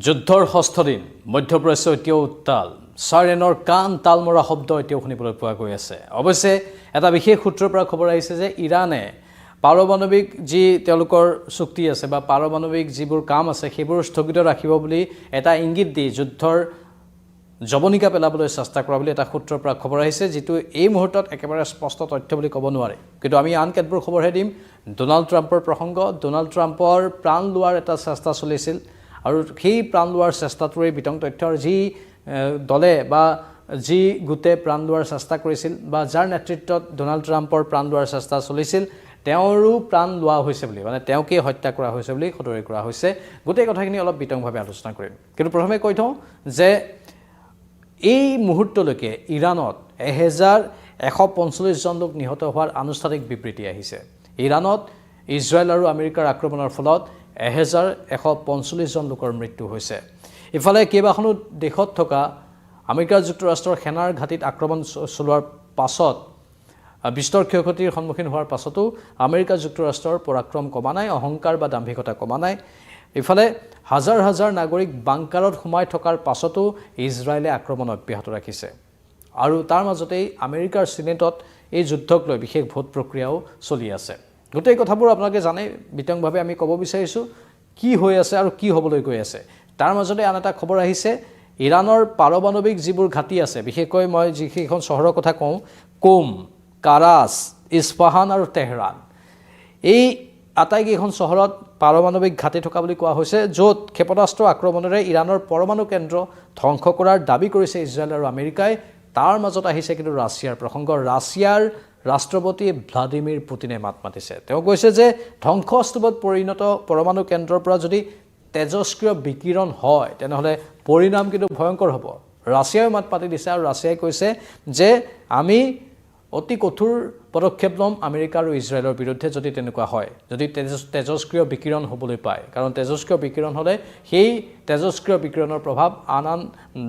যুদ্ধৰ ষষ্ঠ দিন মধ্যপ্ৰাচ্য এতিয়াও উত্তাল সাইৰেনৰ কাণ তালমৰা শব্দ এতিয়াও শুনিবলৈ পোৱা গৈ আছে অৱশ্যে এটা বিশেষ সূত্ৰৰ পৰা খবৰ আহিছে যে ইৰানে পাৰমাণৱিক যি তেওঁলোকৰ চুক্তি আছে বা পাৰমাণৱিক যিবোৰ কাম আছে সেইবোৰ স্থগিত ৰাখিব বুলি এটা ইংগিত দি যুদ্ধৰ জবনিকা পেলাবলৈ চেষ্টা কৰা বুলি এটা সূত্ৰৰ পৰা খবৰ আহিছে যেটো এই মুহূৰ্তত একেবাৰে স্পষ্ট তথ্য বুলি ক'ব নোৱাৰে কিন্তু আমি আন কেতবোৰ খবৰহে দিম ডোনাল্ড ট্ৰাম্পৰ প্ৰসংগ ডোনাল্ড ট্ৰাম্পৰ প্ৰাণ লোৱাৰ এটা চেষ্টা চলিছিল আৰু সেই প্ৰাণ লোৱাৰ চেষ্টাটোৰে বিতং তথ্যৰ যি দলে বা যি গুটে প্ৰাণ লোৱাৰ চেষ্টা কৰিছিল বা যাৰ নেতৃত্বত ডোনাল্ড ট্ৰাম্পৰ প্ৰাণ লোৱাৰ চেষ্টা চলিছিল তেওঁৰো প্ৰাণ লোৱা হৈছে বুলি মানে তেওঁকে হত্যা কৰা হৈছে বুলি খতৰি কৰা হৈছে গোটেই কথাখিনি অলপ বিতংভাৱে আলোচনা কৰিম কিন্তু প্ৰথমে কৈ থওঁ যে এই মুহূৰ্তলৈকে ইৰানত 1145 জন লোক নিহত হোৱাৰ আনুষ্ঠানিক বিবৃতি আহিছে ইৰানত ইজৰাইল আৰু আমেৰিকাৰ আক্ৰমণৰ ফলত 1145 জন লোকৰ মৃত্যু হৈছে ইফালে কেইবাখনো দেশত থকা আমেৰিকা যুক্তৰাষ্ট্ৰৰ সেনাৰ ঘাটিত আক্ৰমণ চলোৱাৰ পাছত বিস্তৰ ক্ষয়ক্ষতিৰ সন্মুখীন হোৱাৰ পাছতো আমেৰিকা যুক্তৰাষ্ট্ৰৰ পৰাক্ৰম কমা নাই অহংকাৰ বা দাম্ভিকতা কমা নাই ইফালে হাজাৰ হাজাৰ নাগৰিক বাংকাৰত সোমাই থকাৰ পাছতো ইজৰাইলে আক্ৰমণ অব্যাহত ৰাখিছে আৰু তাৰ মাজতেই আমেৰিকাৰ সিনেটত এই যুদ্ধক লৈ বিশেষ ভোট প্ৰক্ৰিয়াও চলি আছে গোটেই কথাবোৰ আপোনালোকে জানে বিতংভাৱে আমি ক'ব বিচাৰিছো কি হৈ আছে আৰু কি হ'বলৈ গৈ আছে তাৰ মাজতে আন এটা খবৰ আহিছে ইৰানৰ পাৰমাণৱিক যিবোৰ ঘাটি আছে বিশেষকৈ মই যিখন চহৰৰ কথা কওঁ কোম কাৰাচ ইস্পাহান আৰু তেহৰান এই আটাইকেইখন চহৰত পাৰমাণৱিক ঘাটি থকা বুলি কোৱা হৈছে য'ত ক্ষেপণাস্ত্ৰ আক্ৰমণেৰে ইৰানৰ পৰমাণু কেন্দ্ৰ ধ্বংস কৰাৰ দাবী কৰিছে ইজৰাইল আৰু আমেৰিকাই তাৰ মাজত আহিছে কিন্তু ৰাছিয়াৰ প্ৰসংগ ৰাছিয়াৰ ৰাষ্ট্ৰপতি ভ্লাদিমিৰ পুটিনে মাত মাতিছে তেওঁ কৈছে যে ধ্বংসস্তূপত পৰিণত পৰমাণু কেন্দ্ৰৰ পৰা যদি তেজস্ক্ৰিয় বিকিৰণ হয় তেনেহলে পৰিণাম কিন্তু ভয়ংকৰ হ'ব ৰাছিয়াই মাত মাতি দিছে আৰু ৰাছিয়াই কৈছে যে আমি অতি কঠোৰ পদক্ষেপ লম আমেৰিকা আৰু ইজৰাইলৰ বিৰুদ্ধে যদি তেনেকুৱা হয় যদি তেজস্ক্ৰিয় বিকিৰণ হ'বলৈ পায় কাৰণ তেজস্ক্ৰিয় বিকিৰণ হ'লে সেই তেজস্ক্ৰিয় বিকিৰণৰ প্ৰভাৱ আন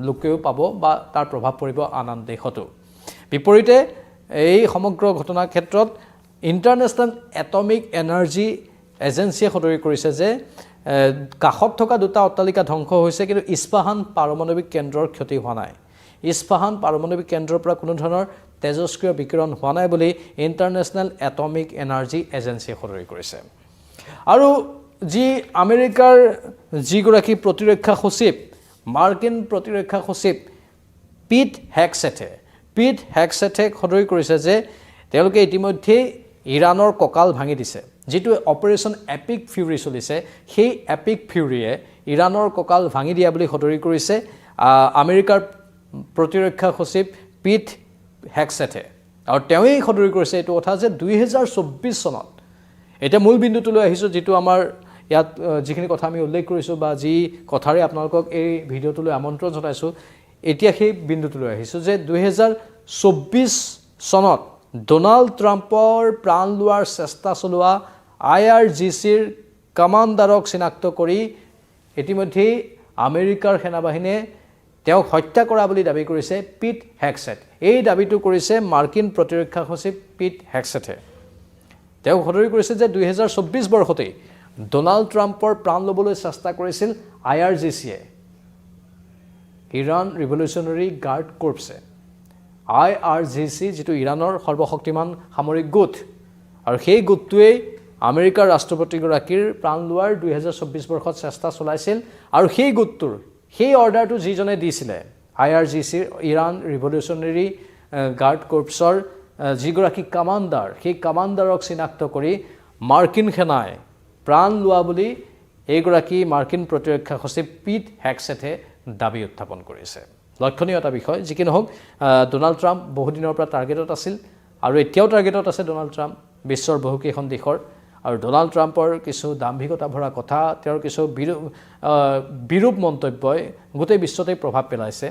লোকেও পাব বা তাৰ প্ৰভাৱ পৰিব আন দেশতো বিপৰীতে এই সমগ্ৰ ঘটনাৰ ক্ষেত্ৰত ইণ্টাৰনেশ্যনেল এটমিক এনাৰ্জি এজেন্সিয়ে সদৰি কৰিছে যে কাষত থকা দুটা অট্টালিকা ধ্বংস হৈছে কিন্তু ইস্পাহান পাৰমাণৱিক কেন্দ্ৰৰ ক্ষতি হোৱা নাই ইস্পাহান পাৰমাণৱিক কেন্দ্ৰৰ পৰা কোনো ধৰণৰ তেজস্ক্ৰিয় বিকিৰণ হোৱা নাই বুলি ইণ্টাৰনেশ্যনেল এটমিক এনাৰ্জি এজেন্সিয়ে সদৰি কৰিছে আৰু যি আমেৰিকাৰ যিগৰাকী প্ৰতিৰক্ষা সচিব মাৰ্কিন প্ৰতিৰক্ষা সচিব পিট হেগছেথে সদৰি কৰিছে যে তেওঁলোকে ইতিমধ্যে ইৰানৰ কঁকাল ভাঙি দিছে যিটো অপাৰেশ্যন এপিক ফিউৰি চলিছে সেই এপিক ফিউৰিয়ে ইৰানৰ কঁকাল ভাঙি দিয়া বুলি সদৰি কৰিছে আমেৰিকাৰ প্ৰতিৰক্ষা সচিব পিট হেগছেথে আৰু তেওঁই সদৰি কৰিছে এইটো কথা যে 2024 চনত এটা মূল বিন্দুটোলৈ আহিছোঁ যিটো আমাৰ ইয়াত যিখিনি কথা আমি উল্লেখ কৰিছোঁ বা যি কথাৰে আপোনালোকক এই ভিডিঅ'টোলৈ আমন্ত্ৰণ জনাইছোঁ এতিয়া সেই বিন্দুটোলৈ আহিছোঁ যে 2024 চনত ডোনাল্ড ট্ৰাম্পৰ প্ৰাণ লোৱাৰ চেষ্টা চলোৱা IRGCৰ কমাণ্ডাৰক চিনাক্ত কৰি ইতিমধ্যে আমেৰিকাৰ সেনাবাহিনীয়ে তেওঁক হত্যা কৰা বুলি দাবী কৰিছে পিট হেগছেথ এই দাবীটো কৰিছে মাৰ্কিন প্ৰতিৰক্ষা সচিব পিট হেগছেথে তেওঁ সদৰি কৰিছে যে 2024 বৰ্ষতেই ডোনাল্ড ট্ৰাম্পৰ প্ৰাণ ল'বলৈ চেষ্টা কৰিছিল IRGCয়ে ইৰাণ ৰিভলিউচনাৰী গাৰ্ড কৰ্পছে IRGC যিটো ইৰাণৰ সৰ্বশক্তিমান সামৰিক গোট আৰু সেই গোটটোৱে আমেৰিকাৰ ৰাষ্ট্ৰপতিগৰাকীৰ প্ৰাণ লোৱাৰ 2024 বৰ্ষত চেষ্টা চলাইছিল আৰু সেই গোটটোৰ সেই অৰ্ডাৰটো যিজনে দিছিলে IRGCৰ ইৰাণ ৰিভলিউচনাৰী গাৰ্ড কৰ্পছৰ যিগৰাকী কমাণ্ডাৰ সেই কমাণ্ডাৰক চিনাক্ত কৰি মাৰ্কিন সেনাই প্ৰাণ লোৱা বুলি এইগৰাকী মাৰ্কিন প্ৰতিৰক্ষা সচিব পিট হেগছেথে দাবী উত্থাপন কৰিছে লক্ষণীয় এটা বিষয় যি কি নহওক ডোনাল্ড ট্ৰাম্প বহুদিনৰ পৰা টাৰ্গেটত আছিল আৰু এতিয়াও টাৰ্গেটত আছে ডোনাল্ড ট্ৰাম্প বিশ্বৰ বহুকেইখন দেশৰ আৰু ডোনাল্ড ট্ৰাম্পৰ কিছু দাম্ভিকতা ভৰা কথা তেওঁৰ কিছু বিৰূপ মন্তব্যই গোটেই বিশ্বতে প্ৰভাৱ পেলাইছে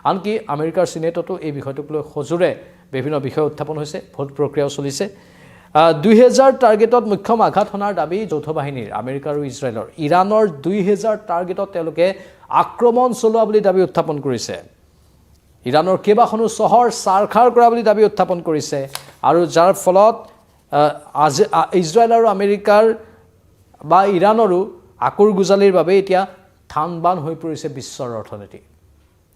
আনকি আমেৰিকাৰ সিনেটতো এই বিষয়টোক লৈ সজোৰে বিভিন্ন বিষয় উত্থাপন হৈছে ভোট প্ৰক্ৰিয়াও চলিছে 2000 টাৰ্গেটত মুখ্যম আঘাত হনাৰ দাবী যৌথ বাহিনীৰ আমেৰিকা আৰু ইজৰাইলৰ ইৰানৰ 2000 টাৰ্গেটত তেওঁলোকে আক্ৰমণ চলোৱা বুলি দাবী উত্থাপন কৰিছে ইৰানৰ কেইবাখনো চহৰ চাৰখাৰ কৰা বুলি দাবী উত্থাপন কৰিছে আৰু যাৰ ফলত ইজৰাইল আৰু আমেৰিকাৰ বা ইৰানৰো আকুৰ গুজালিৰ বাবে এতিয়া থানবান হৈ পৰিছে বিশ্বৰ অৰ্থনীতি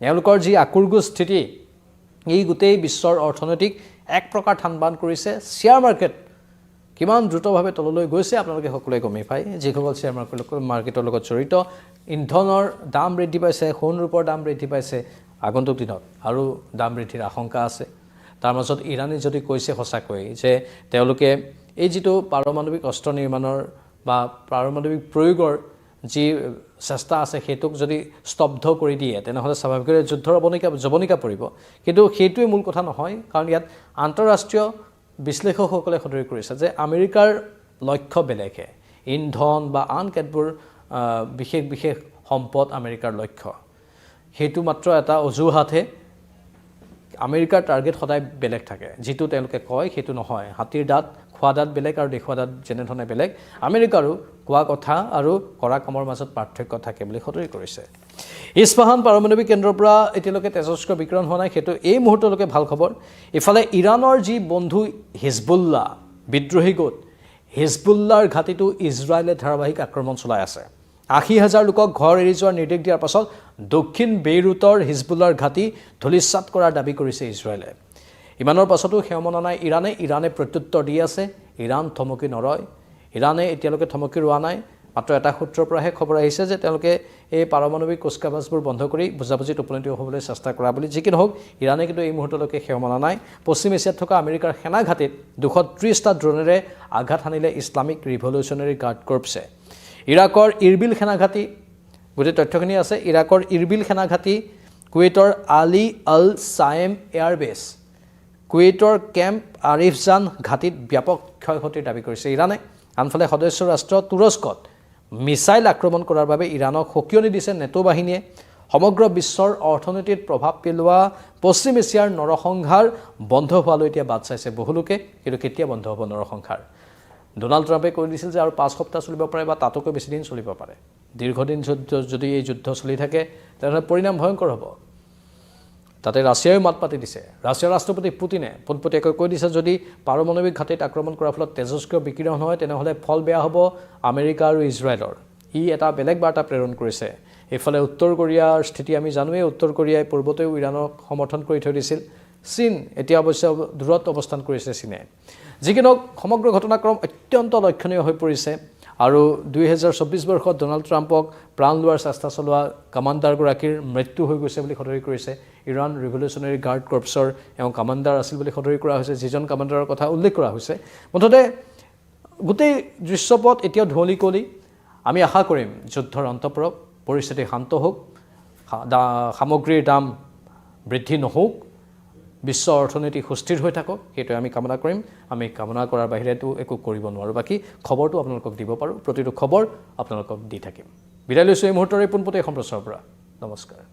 এওঁলোকৰ যি আকুৰগো স্থিতি এই গোটেই বিশ্বৰ অৰ্থনীতিক এক প্ৰকাৰ থানবান কৰিছে শ্বেয়াৰ মাৰ্কেট কিমান দ্ৰুতভাৱে তললৈ গৈছে আপোনালোকে সকলোৱে গমেই পায় যিসকল শ্বেয়াৰ মাৰ্কেটৰ লগত জড়িত ইন্ধনৰ দাম বৃদ্ধি পাইছে সোণ ৰূপৰ দাম বৃদ্ধি পাইছে আগন্তুক দিনত আৰু দাম বৃদ্ধিৰ আশংকা আছে তাৰ মাজত ইৰাণে যদি কৈছে সঁচাকৈ যে তেওঁলোকে এই যিটো পাৰমাণৱিক অস্ত্ৰ নিৰ্মাণৰ বা পাৰমাণৱিক প্ৰয়োগৰ যি চেষ্টা আছে সেইটোক যদি স্তব্ধ কৰি দিয়ে তেনেহ'লে স্বাভাৱিকভাৱে যুদ্ধৰ জবনিকা পৰিব কিন্তু সেইটোৱে মূল কথা নহয় কাৰণ ইয়াত আন্তঃৰাষ্ট্ৰীয় বিশ্লেষকসকলে সদৰি কৰিছে যে আমেৰিকাৰ লক্ষ্য বেলেগহে ইন্ধন বা আন কেতবোৰ বিশেষ সম্পদ আমেৰিকাৰ লক্ষ্য সেইটো মাত্ৰ এটা অজুহাতহে আমেৰিকাৰ টাৰ্গেট সদায় বেলেগ থাকে যিটো তেওঁলোকে কয় সেইটো নহয় হাতীৰ দাঁত খোৱা দাঁত বেলেগ আৰু দেখুওৱা দাঁত যেনেধৰণে বেলেগ আমেৰিকাৰো কোৱা কথা আৰু কৰা কামৰ মাজত পাৰ্থক্য থাকে বুলি সদৰি কৰিছে ইস্পাহান পাৰমাণৱিক কেন্দ্ৰৰ পৰা এতিয়ালৈকে তেজস্ক্ৰ বিকিৰণ হোৱা নাই সেইটো এই মুহূৰ্তলৈকে ভাল খবৰ ইফালে ইৰাণৰ যি বন্ধু হিজবুল্লাহ বিদ্ৰোহী গোট হিজবুল্লাৰ ঘাটিটো ইজৰাইলে ধাৰাবাহিক আক্ৰমণ চলাই আছে ৮০,০০০ লোকক ঘৰ এৰি যোৱাৰ নিৰ্দেশ দিয়াৰ পাছত দক্ষিণ বেইৰুটৰ হিজবুল্লাৰ ঘাটি ধূলিসাৎ কৰাৰ দাবী কৰিছে ইজৰাইলে ইমানৰ পাছতো সেৱমনা নাই ইৰাণে প্ৰত্যুত্তৰ দি আছে ইৰাণ থমকি নৰয় ইৰাণে এতিয়ালৈকে থমকি ৰোৱা নাই মাত্ৰ এটা সূত্ৰৰ পৰাহে খবৰ আহিছে যে তেওঁলোকে এই পাৰমাণৱিক কুচকাৱাজবোৰ বন্ধ কৰি বুজাবুজিত উপনীত হ'বলৈ চেষ্টা কৰা বুলি যি কি নহওক ইৰাণে কিন্তু এই মুহূৰ্তলৈকে সেৱমনা নাই পশ্চিম এছিয়াত থকা আমেৰিকাৰ সেনা ঘাটিত ২৩০টা ড্ৰোনেৰে আঘাত হানিলে ইছলামিক ৰিভলিউচনাৰী গাৰ্ড কৰ্পছে ইৰাকৰ ইৰবিল সেনাঘাটি গোটেই তথ্যখিনি আছে ইৰাকৰ ইৰবিল সেনাঘাটি কুৱেইটৰ আলী আল ছায়েম এয়াৰবেছ কুৱেইটৰ কেম্প আৰিফজান ঘাটিত ব্যাপক ক্ষয়ক্ষতিৰ দাবী কৰিছে ইৰাণে আনফালে সদস্য ৰাষ্ট্ৰ তুৰস্কত মিছাইল আক্ৰমণ কৰাৰ বাবে ইৰাণক সকিয়নি দিছে নেটো বাহিনীয়ে সমগ্ৰ বিশ্বৰ অৰ্থনীতিত প্ৰভাৱ পেলোৱা পশ্চিম এছিয়াৰ নৰসংহাৰ বন্ধ হোৱালৈ এতিয়া বাট চাইছে বহুলোকে কিন্তু কেতিয়া বন্ধ হ'ব নৰসংহাৰ ডোনাল্ড ট্ৰাম্পে কৈ দিছিল যে আৰু ৫ সপ্তাহ চলিব পাৰে বা তাতকৈ বেছি দিন চলিব পাৰে দীৰ্ঘদিন যদি এই যুদ্ধ চলি থাকে তেনেহ'লে পৰিণাম ভয়ংকৰ হ'ব তাতে ৰাছিয়াই মাত পাতি দিছে ৰাছিয়াৰ ৰাষ্ট্ৰপতি পুতিনে পোনপটীয়াকৈ কৈ দিছে যদি পাৰমাণৱিক ঘাটিত আক্ৰমণ কৰাৰ ফলত তেজস্ক্ৰিয় বিকিৰণ হয় তেনেহ'লে ফল বেয়া হ'ব আমেৰিকা আৰু ইজৰাইলৰ ই এটা বেলেগ বাৰ্তা প্ৰেৰণ কৰিছে এইফালে উত্তৰ কোৰিয়াৰ স্থিতি আমি জানোৱেই উত্তৰ কোৰিয়াই পূৰ্বতেও ইৰাণক সমৰ্থন কৰি থৈ দিছিল চীন এতিয়া অৱশ্যে দূৰত অৱস্থান কৰিছে চীনে যি কি নহওক সমগ্ৰ ঘটনাক্ৰম অত্যন্ত লক্ষণীয় হৈ পৰিছে আৰু ২০২৪ বৰ্ষত ডোনাল্ড ট্ৰাম্পক প্ৰাণ লোৱাৰ চেষ্টা চলোৱা কামাণ্ডাৰগৰাকীৰ মৃত্যু হৈ গৈছে বুলি সদৰি কৰিছে ইৰাণ ৰিভলিউচনাৰী গাৰ্ড কৰ্পছৰ কামাণ্ডাৰ আছিল বুলি সদৰি কৰা হৈছে যিজন কামাণ্ডাৰৰ কথা উল্লেখ কৰা হৈছে মুঠতে গোটেই দৃশ্যপট এতিয়াও ধুঁৱলি কুঁৱলী আমি আশা কৰিম যুদ্ধৰ অন্ত পৰক পৰিস্থিতি শান্ত হওক সামগ্ৰীৰ দাম বৃদ্ধি নহওক বিশ্ব অৰ্থনীতি সুস্থিৰ হৈ থাকক সেইটোৱে আমি কামনা কৰিম আমি কামনা কৰাৰ বাহিৰেতো একো কৰিব নোৱাৰোঁ বাকী খবৰটো আপোনালোকক দিব পাৰোঁ প্ৰতিটো খবৰ আপোনালোকক দি থাকিম বিদায় লৈছোঁ এই মুহূৰ্তৰে পোনপটীয়া সম্প্ৰচাৰৰ পৰা নমস্কাৰ